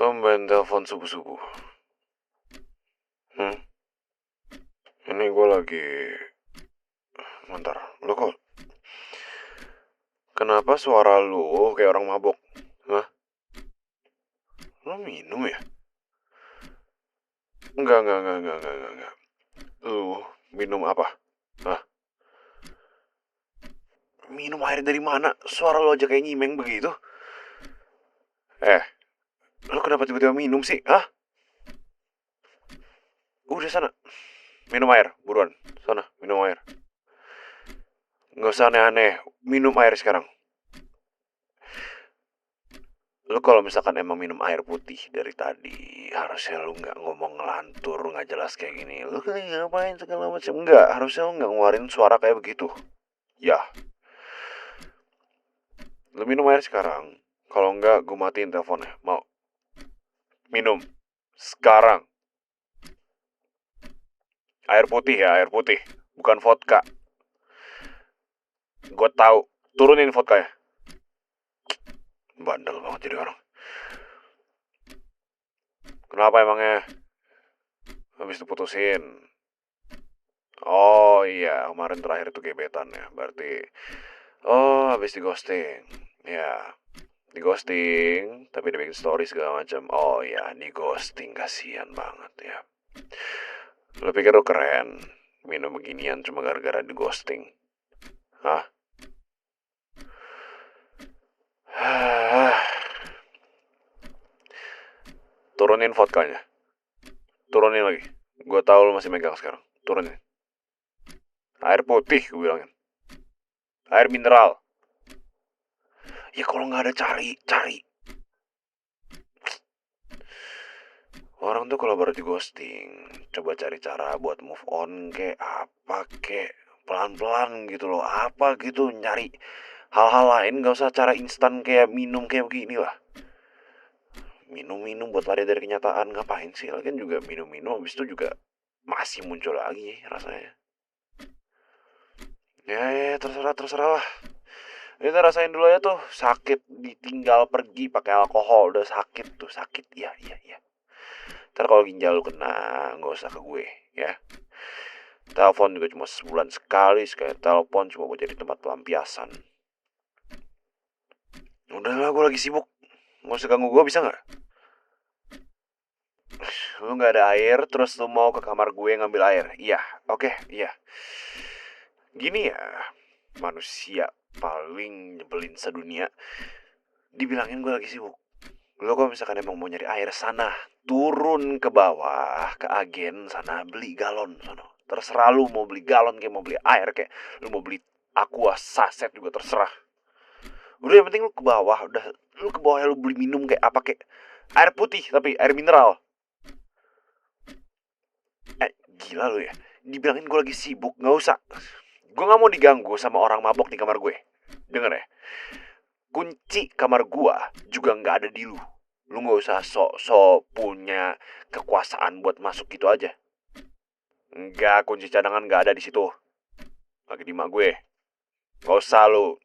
Tumben telepon subuh-subuh. Ini gue lagi... Bentar, lo kok... Kenapa suara lu kayak orang mabok? Hah? Lo minum ya? Enggak. Lu minum apa? Hah? Minum air dari mana? Suara lo aja kayak nyimeng begitu. Lo kenapa tiba-tiba minum sih? Hah? Udah sana. Minum air, buruan. Sana, minum air. Nggak usah aneh-aneh. Minum air sekarang. Lu kalau misalkan emang minum air putih dari tadi, harusnya lu nggak ngomong ngelantur, nggak jelas kayak gini. Lu kayak ngapain segala macam? Nggak, harusnya lu nggak ngeluarin suara kayak begitu. Ya, lu minum air sekarang. Kalau nggak, gue matiin teleponnya. Mau? Minum. Sekarang. Air putih ya, air putih. Bukan vodka. Gue tahu. Turunin vodkanya. Bandel banget jadi orang. Kenapa emangnya? Habis diputusin. Oh iya, kemarin terakhir itu gebetan ya. Berarti... Oh, habis di ghosting. Ya, di ghosting, tapi dia bikin story segala macam. Oh ya, di ghosting, kasihan banget ya. Lo pikir lo keren minum beginian cuma gara-gara di ghosting? Hah? Turunin vodkanya. Turunin lagi. Gue tahu lo masih megang sekarang. Turunin. Air putih gue bilangin. Air mineral. Ya kalau nggak ada cari. Orang tuh kalau baru di ghosting, coba cari cara buat move on kayak apa kayak pelan-pelan gitu loh. Apa gitu nyari hal-hal lain, gak usah cara instan kayak minum kayak begini lah. Minum-minum buat lari dari kenyataan, ngapain sih? Lagian juga minum-minum habis itu juga masih muncul lagi rasanya. Ya terserah lah. Kita rasain dulu aja tuh, sakit ditinggal pergi pakai alkohol udah sakit tuh, sakit. Iya. Ntar kalau ginjal lu kena, nggak usah ke gue, ya. Telepon juga cuma sebulan sekali telepon cuma buat jadi tempat pelampiasan. Udah lah, gue lagi sibuk. Nggak usah ganggu gue, bisa nggak? Lu nggak ada air, terus lu mau ke kamar gue ngambil air? Iya, oke, iya. Gini ya, manusia paling nyebelin sedunia. Dibilangin gue lagi sibuk. Lo kalau misalkan emang mau nyari air sana, turun ke bawah ke agen sana beli galon sana. Terserah lu mau beli galon kayak mau beli air kayak lu mau beli aqua saset juga terserah. Udah yang penting lu ke bawah, udah lu ke bawah lu beli minum kayak apa kayak air putih tapi air mineral. Gila lu ya. Dibilangin gue lagi sibuk, nggak usah. Gue nggak mau diganggu sama orang mabok di kamar gue. Dengar ya. Kunci kamar gue juga nggak ada di lu. Lu nggak usah sok punya kekuasaan buat masuk gitu aja. Enggak, kunci cadangan nggak ada di situ. Lagi di mak gue. Nggak usah lu.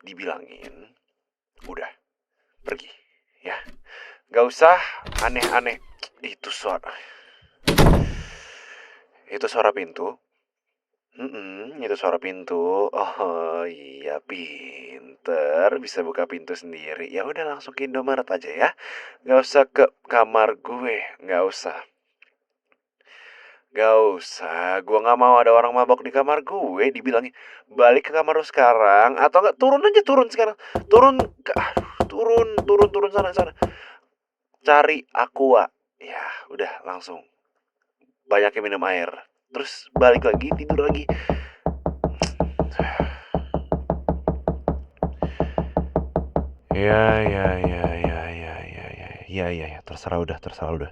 Dibilangin, udah pergi, ya. Nggak usah aneh-aneh. Itu suara. Itu suara pintu. Itu suara pintu. Oh iya, pinter bisa buka pintu sendiri. Ya udah langsung ke Indomaret aja ya. Gak usah ke kamar gue, gak usah. Gak usah, gue gak mau ada orang mabok di kamar gue. Dibilangin balik ke kamar lu sekarang. Atau gak turun aja, turun sekarang. Turun ke, turun sana. Cari aqua. Ya udah langsung. Banyakin minum air. Terus balik lagi, tidur lagi. Ya, terserah udah.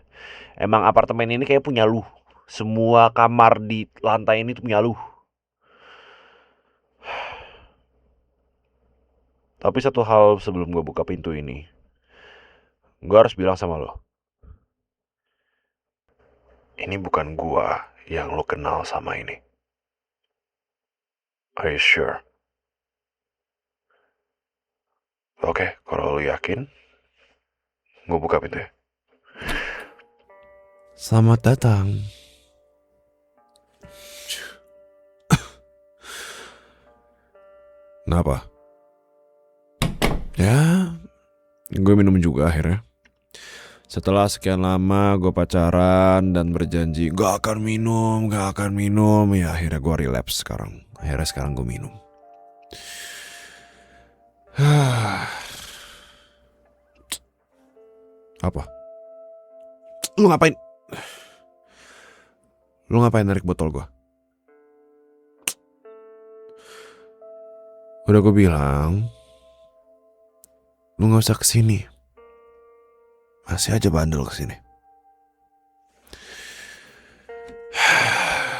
Emang apartemen ini kayak punya lu. Semua kamar di lantai ini tuh punya lu. Tapi satu hal sebelum gue buka pintu ini, gue harus bilang sama lo. Ini bukan gua yang lo kenal sama ini. Are you sure? Oke, kalau lo yakin, Gue buka pintu ya. Selamat datang. Kenapa? Ya, gue minum juga akhirnya. Setelah sekian lama gue pacaran dan berjanji gak akan minum. Ya akhirnya gue relapse sekarang. Akhirnya sekarang gue minum. Apa? Lu ngapain? Lu ngapain narik botol gue? Udah gue bilang, lu gak usah kesini. Masih aja bandel kesini.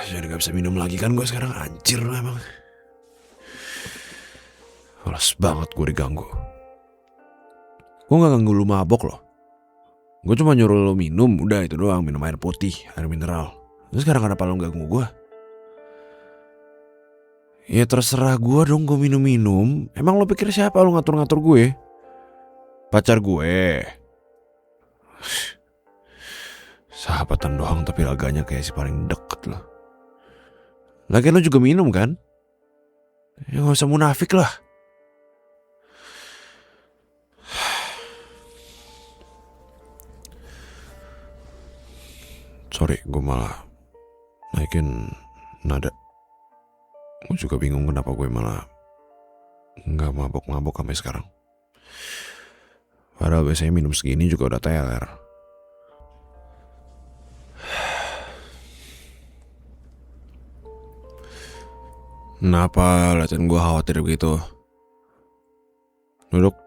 Jadi gak bisa minum lagi kan gue sekarang. Anjir lu emang. Malas banget gue diganggu. Gue gak ganggu lu mabok loh. Gue cuma nyuruh lu minum. Udah itu doang, minum air putih, air mineral. Terus sekarang kenapa lu ganggu gue? Ya terserah gue dong, gue minum-minum. Emang lo pikir siapa lo ngatur-ngatur gue? Pacar gue. Sahabatan doang tapi laganya kayak si paling deket loh. Lagian lo juga minum kan? Ya gak usah munafik lah. Sorry, gue malah naikin nada. Gue juga bingung kenapa gue malah gak mabok-mabok sampai sekarang. Padahal biasanya minum segini juga udah teler. Kenapa liatin gue khawatir begitu? Duduk.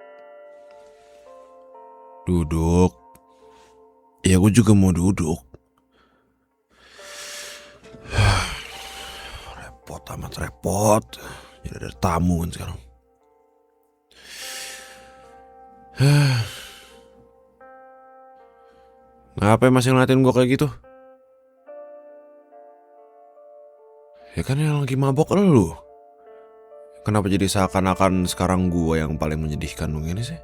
Ya gue juga mau duduk. Amat repot. Jadi ada tamu kan sekarang. Ngapa masih ngeliatin gue kayak gitu? Ya kan yang lagi mabok lu. Kenapa jadi seakan-akan sekarang gue yang paling menyedihkan begini sih?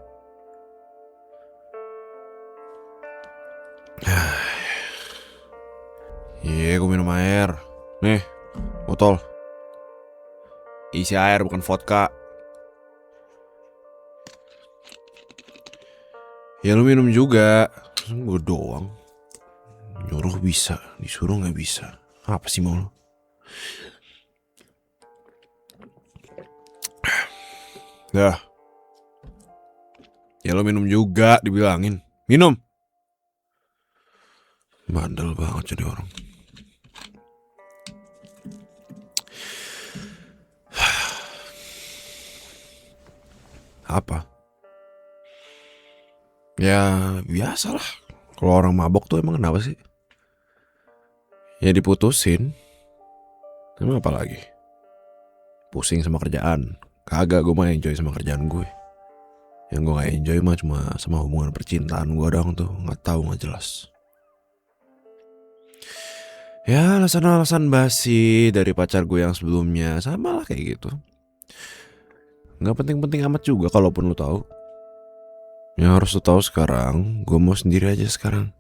Iya, gue minum air. Nih, botol. Isi air bukan vodka. Ya lu minum juga. Gue doang. Nyuruh bisa, disuruh gak bisa. Apa sih mau lu? Dah. Ya lu minum juga, dibilangin. Minum. Bandel banget jadi orang. Apa? Ya biasalah. Kalau orang mabok tuh emang kenapa sih? Ya diputusin. Emang apa lagi? Pusing sama kerjaan. Kagak, gue mah enjoy sama kerjaan gue. Yang gue gak enjoy mah cuma sama hubungan percintaan gue doang tuh. Gak tahu, gak jelas. Ya alasan-alasan basi dari pacar gue yang sebelumnya. Sama lah kayak gitu. Gak penting-penting amat juga kalaupun lu tahu. Yang harus lu tahu sekarang, gue mau sendiri aja sekarang.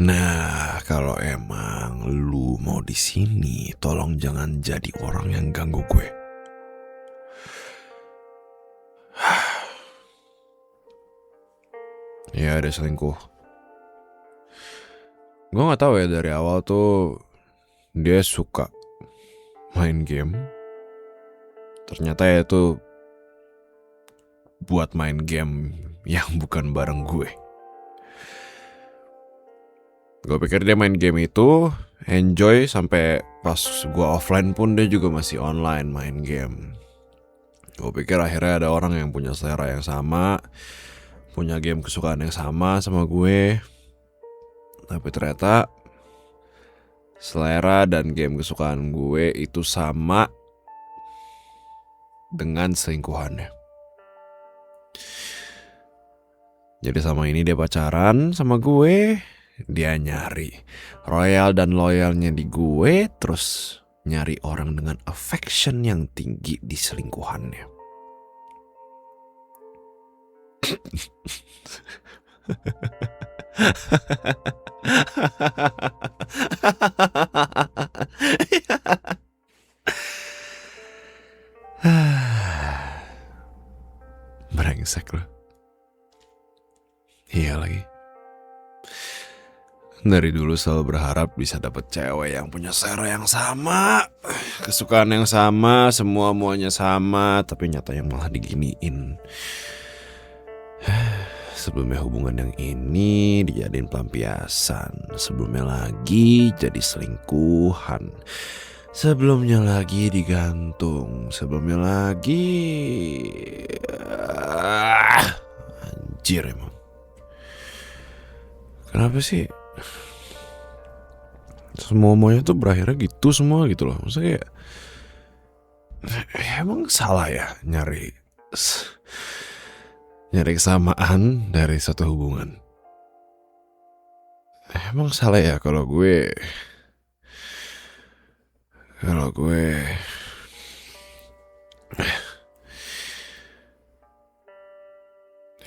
Nah, kalau emang lu mau di sini, tolong jangan jadi orang yang ganggu gue. Ya, ada selingkuh. Gue nggak tahu ya, dari awal tuh dia suka main game. Ternyata ya itu buat main game yang bukan bareng gue. Gue pikir dia main game itu enjoy sampai pas gue offline pun dia juga masih online main game. Gue pikir akhirnya ada orang yang punya selera yang sama, punya game kesukaan yang sama gue. Tapi ternyata selera dan game kesukaan gue itu sama dengan selingkuhannya. Jadi sama ini dia pacaran sama gue, dia nyari royal dan loyalnya di gue, terus nyari orang dengan affection yang tinggi di selingkuhannya. Brengsek lo. Iya lagi. Dari dulu selalu berharap bisa dapet cewek yang punya selera yang sama, kesukaan yang sama, semua-muanya sama, tapi nyatanya malah diginiin. Sebelumnya hubungan yang ini dijadiin pelampiasan, sebelumnya lagi jadi selingkuhan, sebelumnya lagi digantung, sebelumnya lagi anjir emang. Kenapa sih semuanya tuh berakhirnya gitu semua gitu loh? Maksudnya kayak emang salah ya nyari kesamaan dari satu hubungan. Emang salah ya kalau gue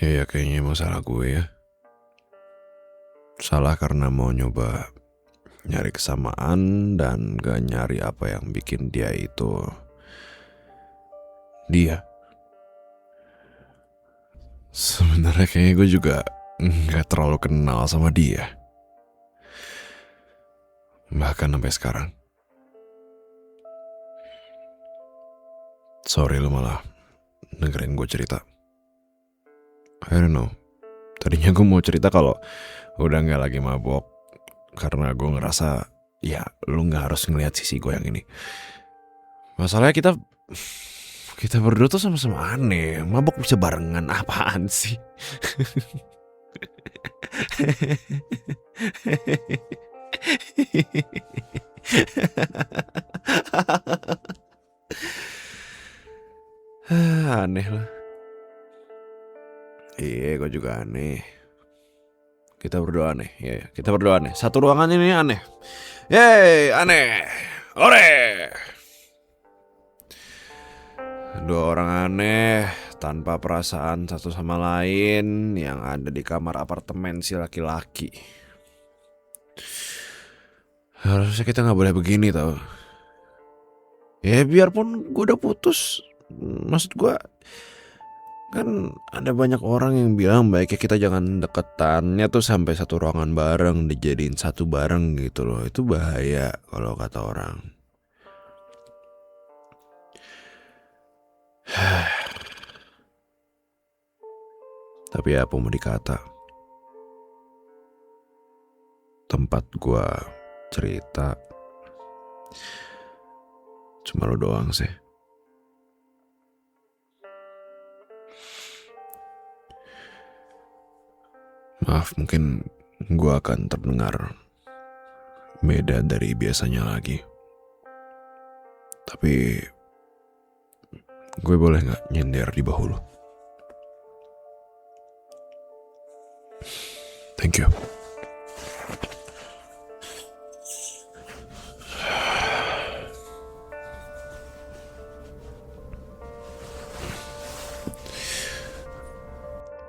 ya kayaknya emang salah gue ya. Salah karena mau nyoba nyari kesamaan dan gak nyari apa yang bikin dia itu dia. Sebenarnya kayaknya gue juga gak terlalu kenal sama dia, bahkan sampai sekarang. Sorry lu malah dengerin gue cerita. I don't know. Tadinya gue mau cerita kalau udah gak lagi mabok, karena gue ngerasa ya lu gak harus ngelihat sisi gue yang ini. Masalahnya kita berdua tuh sama-sama aneh. Mabok bisa barengan, apaan sih? Aneh lah. Iya, gue juga aneh. Kita berdua aneh, ya. Kita berdua aneh. Satu ruangan ini aneh. Yeay, aneh. Ore. Dua orang aneh tanpa perasaan satu sama lain yang ada di kamar apartemen si laki-laki. Harusnya kita gak boleh begini tau. Ya biarpun gue udah putus, maksud gue kan ada banyak orang yang bilang baiknya kita jangan deketannya tuh sampai satu ruangan bareng, dijadiin satu bareng gitu loh. Itu bahaya kalau kata orang. Tapi apa mau dikata, tempat gua cerita cuma lo doang sih. Maaf, mungkin gua akan terdengar beda dari biasanya lagi. Tapi gue boleh gak nyender di bahu lo? Thank you.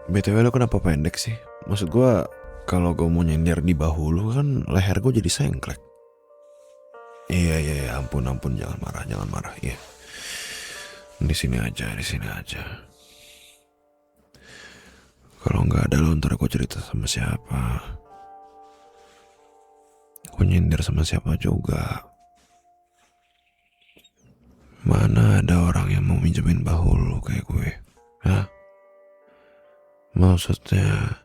BTW lo kenapa pendek sih? Maksud gue kalau gue mau nyender di bahu lo kan leher gue jadi sengklek. Iya, ampun jangan marah. Iya. Di sini aja. Kalau nggak ada lo ntar gue cerita sama siapa? Gue nyindir sama siapa juga? Mana ada orang yang mau minjemin bahu lo kayak gue? Hah? Maksudnya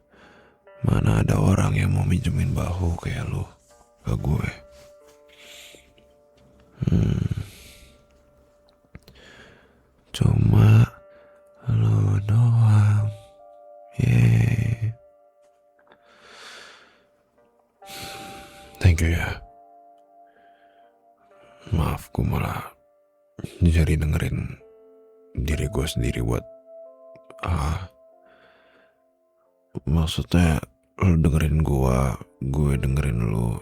mana ada orang yang mau minjemin bahu kayak lo ke gue? Cuma lo doang. Yeay. Thank you ya. Maaf, gue malah jadi dengerin diri gue sendiri buat maksudnya lo dengerin gue dengerin lo.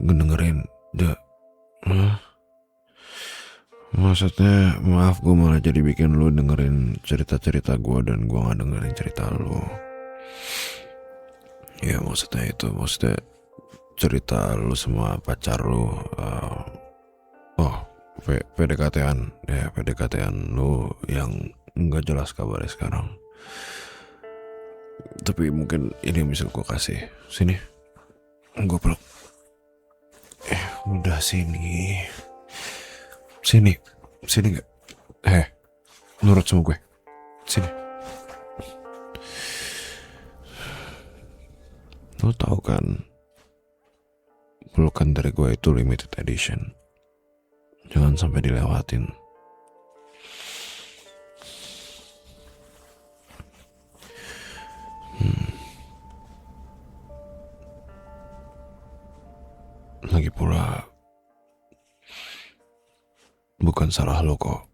Dengerin maksudnya maaf, gue malah jadi bikin lo dengerin cerita-cerita gue dan gue gak dengerin cerita lo. Ya maksudnya itu, maksudnya cerita lu sama pacar lu, oh PDKT-an, ya PDKT-an lu yang nggak jelas kabarnya sekarang. Tapi mungkin ini yang bisa gue kasih. Sini, gue peluk. Udah sini. Sini nggak? Nurut sama gue. Sini. Lo tau kan, pelukan dari gue itu limited edition. Jangan sampai dilewatin. Lagi pula, bukan salah lo kok.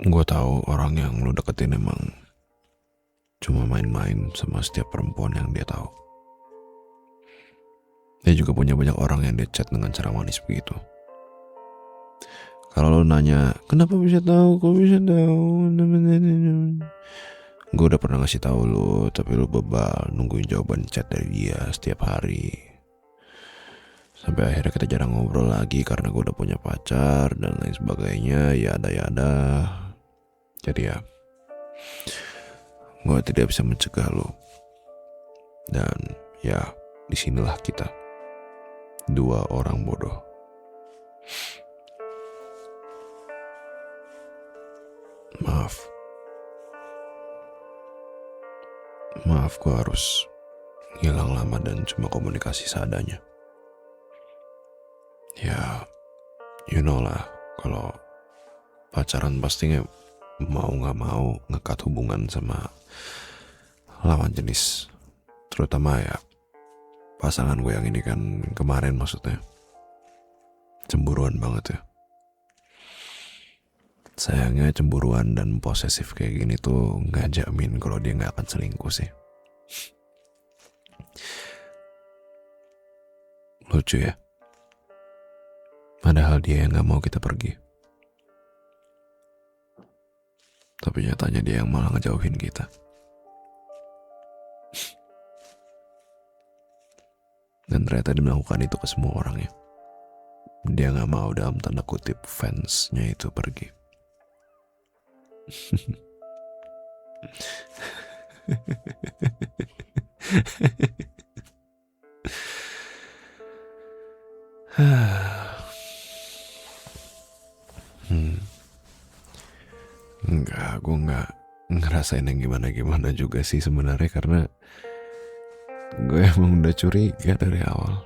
Gue tahu orang yang lo deketin emang cuma main-main sama setiap perempuan yang dia tahu. Dia juga punya banyak orang yang dia chat dengan cara manis begitu. Kalau lo nanya, kenapa bisa tahu? Kok bisa tahu? Gue udah pernah ngasih tahu lo, tapi lo bebal nungguin jawaban chat dari dia setiap hari. Sampai akhirnya kita jarang ngobrol lagi karena gue udah punya pacar dan lain sebagainya. Yada. Jadi ya, gue tidak bisa mencegah lo. Dan ya, disinilah kita, dua orang bodoh. Maaf gue harus hilang lama dan cuma komunikasi seadanya. Ya, you know lah, kalau pacaran pasti mau gak mau ngekat hubungan sama lawan jenis. Terutama ya pasangan gue yang ini kan kemarin, maksudnya cemburuan banget ya. Sayangnya cemburuan dan posesif kayak gini tuh gak jamin kalau dia gak akan selingkuh sih. Lucu ya, padahal dia yang gak mau kita pergi, tapi nyatanya dia yang malah ngejauhin kita. Dan ternyata dia melakukan itu ke semua orang ya. Dia gak mau dalam tanda kutip fansnya itu pergi. Enggak, gue gak ngerasain yang gimana-gimana juga sih sebenarnya, karena gue emang udah curiga dari awal.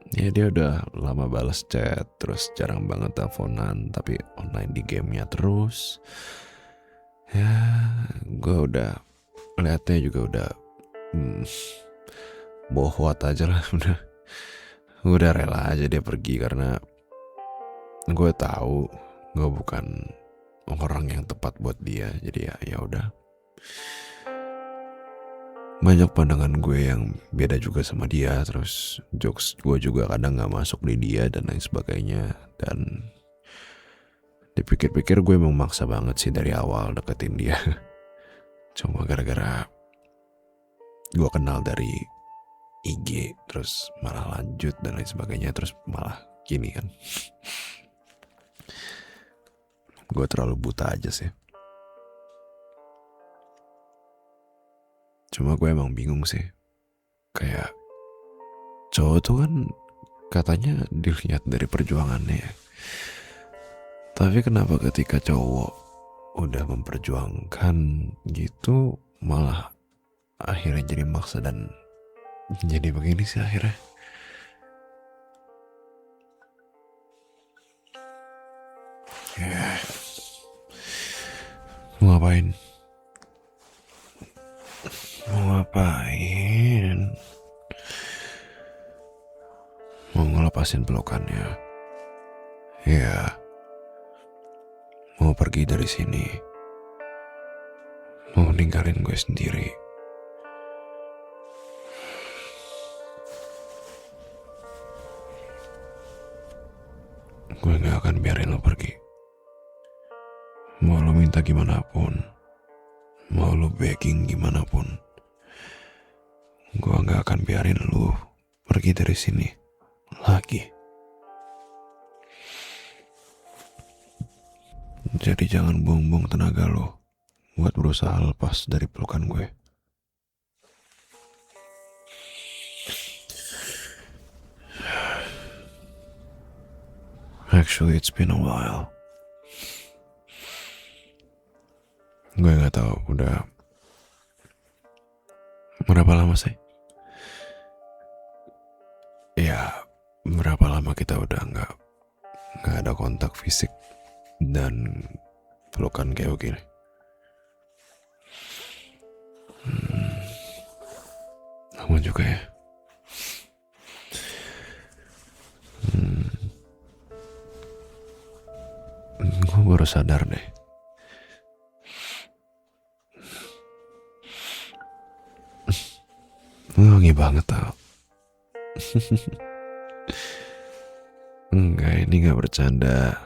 Ya dia udah lama balas chat, terus jarang banget teleponan, tapi online di gamenya terus. Ya gue udah liatnya juga udah bohwat aja lah. Udah rela aja dia pergi karena gue tahu gue bukan orang yang tepat buat dia. Jadi ya udah. Banyak pandangan gue yang beda juga sama dia, terus jokes gue juga kadang gak masuk di dia dan lain sebagainya. Dan dipikir-pikir gue emang maksa banget sih dari awal deketin dia. Cuma gara-gara gue kenal dari IG, terus malah lanjut dan lain sebagainya, terus malah gini kan. Gue terlalu buta aja sih. Cuma gue emang bingung sih. Kayak cowok tuh kan katanya dilihat dari perjuangannya ya. Tapi kenapa ketika cowok udah memperjuangkan gitu malah akhirnya jadi maksa dan jadi begini sih akhirnya. Mau ngapain? Mau ngelepasin pelukannya. Ya, mau pergi dari sini. Mau ninggalin gue sendiri. Gue gak akan biarin lo pergi. Mau lo minta gimana pun, mau lo begging gimana pun, Gue gak akan biarin lu pergi dari sini lagi. Jadi jangan buang-buang tenaga lo buat berusaha lepas dari pelukan gue. Actually, it's been a while. Gue gak tahu udah berapa lama sih? Ya, berapa lama kita udah nggak ada kontak fisik dan pelukan kayak begini. Lama juga ya. Gue baru sadar deh. Wangi banget tau. Enggak, ini gak bercanda.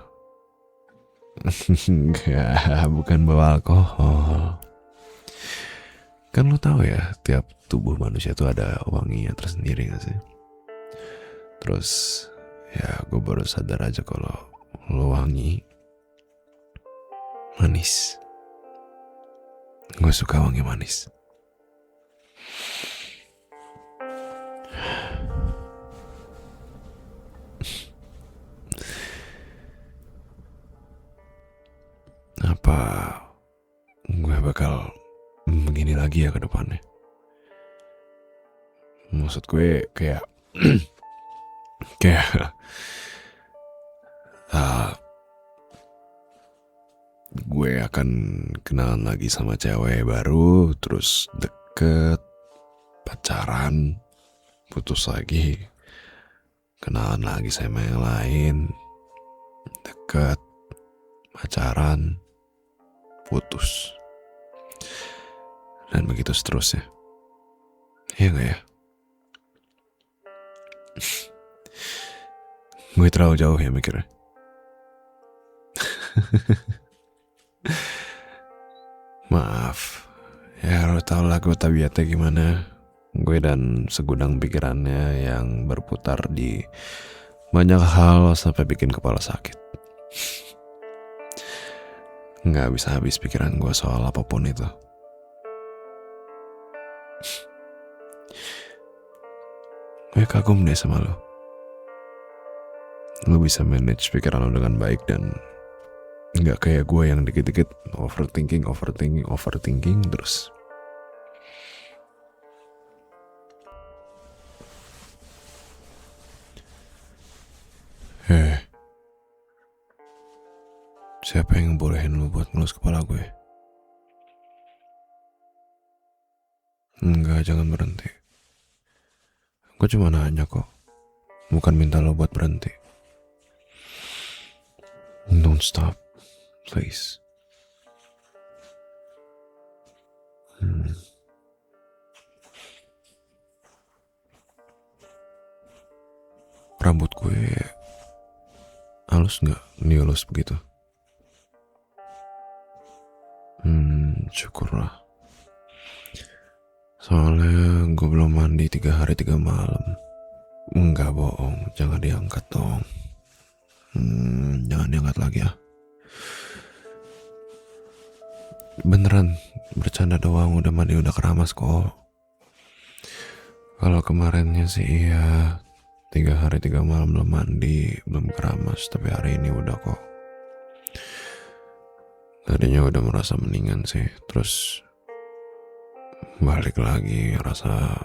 Enggak, bukan bawa alkohol. Kan lo tahu ya, tiap tubuh manusia tuh ada wanginya tersendiri gak sih? Terus ya gue baru sadar aja kalau lo wangi manis. Gue suka wangi manis. Apa gue bakal begini lagi ya ke depannya? Maksud gue kayak kayak gue akan kenalan lagi sama cewek baru, terus deket, pacaran, putus lagi, kenalan lagi sama yang lain, deket, pacaran, putus, dan begitu seterusnya. Iya gak ya? Gue terlalu jauh ya mikirnya. Maaf, ya lo tau lah gue tabiatnya gimana. Gue dan segudang pikirannya yang berputar di banyak hal sampai bikin kepala sakit. Gak bisa habis pikiran gue soal apapun itu. Gue kagum deh sama lo. Lo bisa manage pikiran lo dengan baik dan gak kayak gue yang dikit-dikit overthinking terus. Siapa yang bolehin lo buat ngelus kepala gue? Enggak, jangan berhenti. Gue cuma nanya kok, bukan minta lo buat berhenti. Don't stop, please. Rambut gue halus gak? Dihalus begitu? Syukurlah. Soalnya gue belum mandi 3 hari 3 malam. Enggak bohong, jangan diangkat dong. Jangan diangkat lagi ya. Beneran, bercanda doang, udah mandi udah keramas kok. Kalau kemarinnya sih iya, 3 hari 3 malam belum mandi, belum keramas, tapi hari ini udah kok. Tadinya udah merasa mendingan sih, terus balik lagi rasa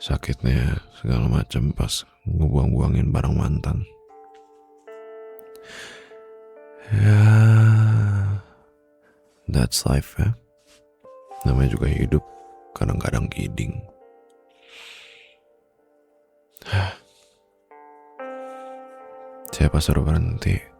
sakitnya segala macam pas ngebuang-buangin barang mantan. Ya, that's life ya. Namanya juga hidup, kadang-kadang kidding. Siapa suruh berhenti?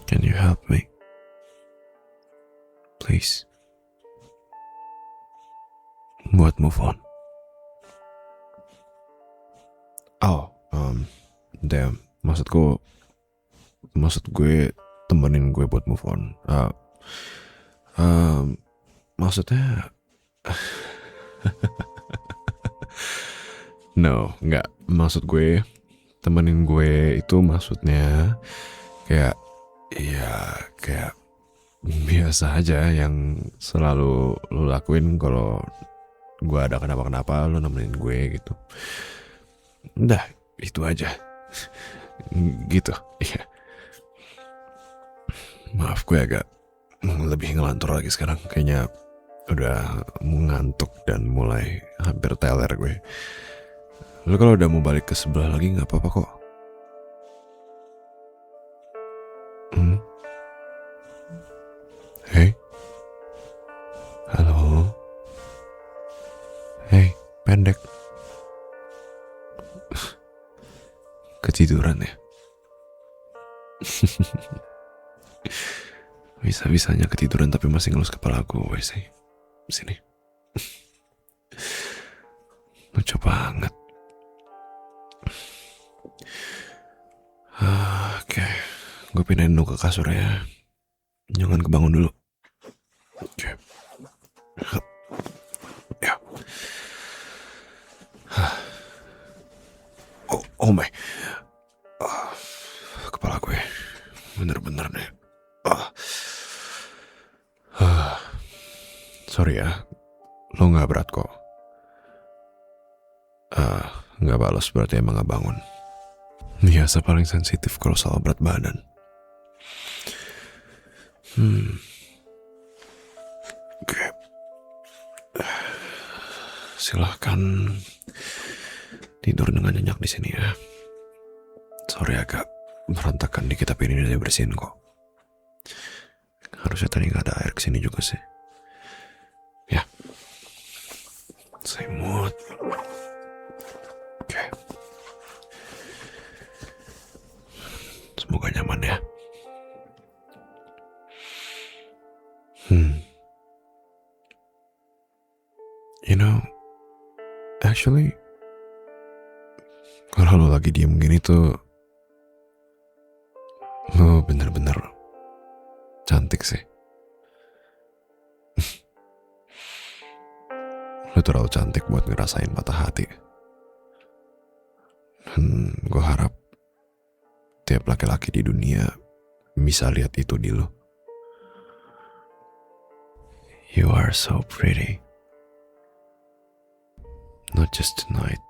Can you help me? Please. Buat move on. Oh, damn. Maksudku Maksud gue temenin gue buat move on. Maksudnya no, nggak. Maksud gue temenin gue itu maksudnya kayak kayak biasa aja yang selalu lu lakuin kalau gue ada kenapa-kenapa lu nemenin gue gitu. Udah, itu aja. Gitu. Iya. Maaf gue agak lebih ngelantur lagi sekarang. Kayaknya udah ngantuk dan mulai hampir teler gue. Lu kalau udah mau balik ke sebelah lagi gak apa-apa kok. Hey. Halo. Hey, pendek. Ketiduran ya? Bisa-bisanya ketiduran tapi masih ngelus kepala gue sih. Sini. Lucu banget. Oke, gue pindahin dulu ke kasur ya. Jangan kebangun dulu. Oke. Ya. Oh my. Kepala gue bener-bener deh. Sorry ya, lo gak berat kok. Gak balas berarti emang gak bangun. Biasa paling sensitif kalau soal berat badan. Oke. Silahkan tidur dengan nyenyak di sini ya. Sorry agak berantakan dikit tapi ini udah bersihin kok. Harusnya tadi gak ada air kesini juga sih. Ya. Selimut. Oke. Semoga nyaman ya. You know, actually, kalau lo lagi diem gini tuh, lo bener-bener cantik sih. Lo terlalu cantik buat ngerasain patah hati. Dan gue harap tiap laki-laki di dunia bisa lihat itu di lo. You are so pretty. Not just tonight,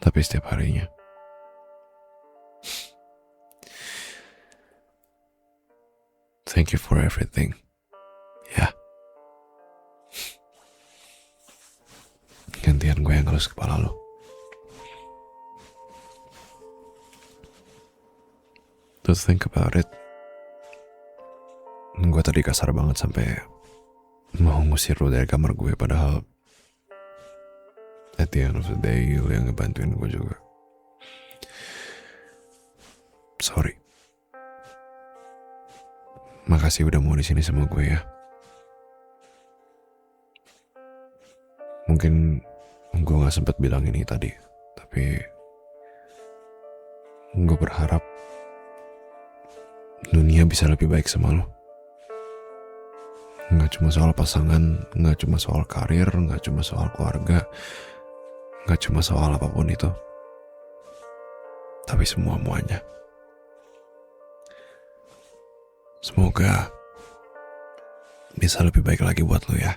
tapi setiap harinya. Thank you for everything. Ya. Gantian gue yang ngelus kepala lo. To think about it, gue tadi kasar banget sampai mau ngusir lo dari kamar gue, padahal at the end of the day lo yang ngebantuin gue juga. Sorry. Makasih udah mau di sini sama gue ya. Mungkin gue gak sempet bilang ini tadi, tapi gue berharap dunia bisa lebih baik sama lo. Gak cuma soal pasangan, gak cuma soal karir, gak cuma soal keluarga, gak cuma soal apapun itu, tapi semua-muanya. Semoga bisa lebih baik lagi buat lo ya.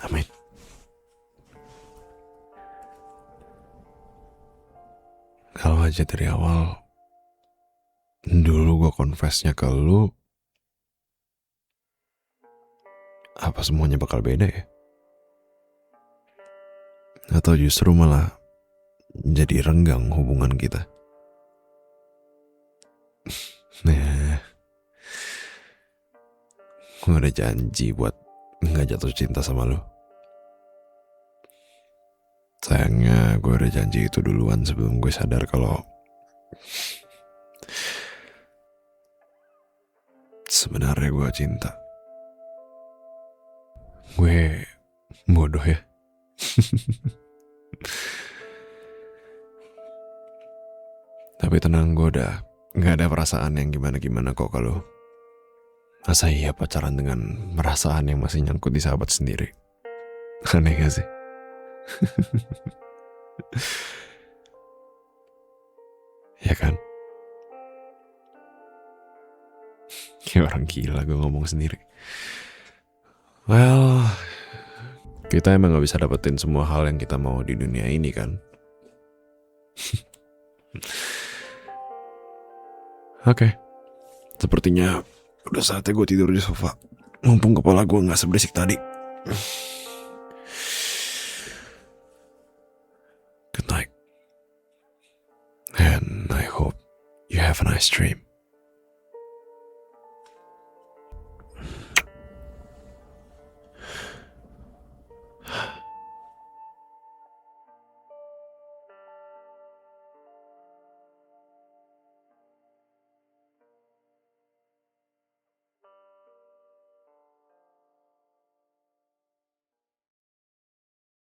Amin. Kalau aja dari awal dulu gue confessnya ke lu, apa semuanya bakal beda ya? Atau justru malah jadi renggang hubungan kita? Nah, gue udah janji buat gak jatuh cinta sama lu. Sayangnya gue udah janji itu duluan sebelum gue sadar kalau sebenarnya gue cinta. Gue bodoh ya. Tapi tenang, gue udah gak ada perasaan yang gimana-gimana kok kalau masa iya pacaran dengan perasaan yang masih nyangkut di sahabat sendiri. Aneh gak sih? Ya kan? Kayak orang gila gue ngomong sendiri. Well, kita emang gak bisa dapetin semua hal yang kita mau di dunia ini kan. Oke, sepertinya udah saatnya gue tidur di sofa. Mumpung kepala gue gak seberisik tadi. Good night. And I hope you have a nice dream.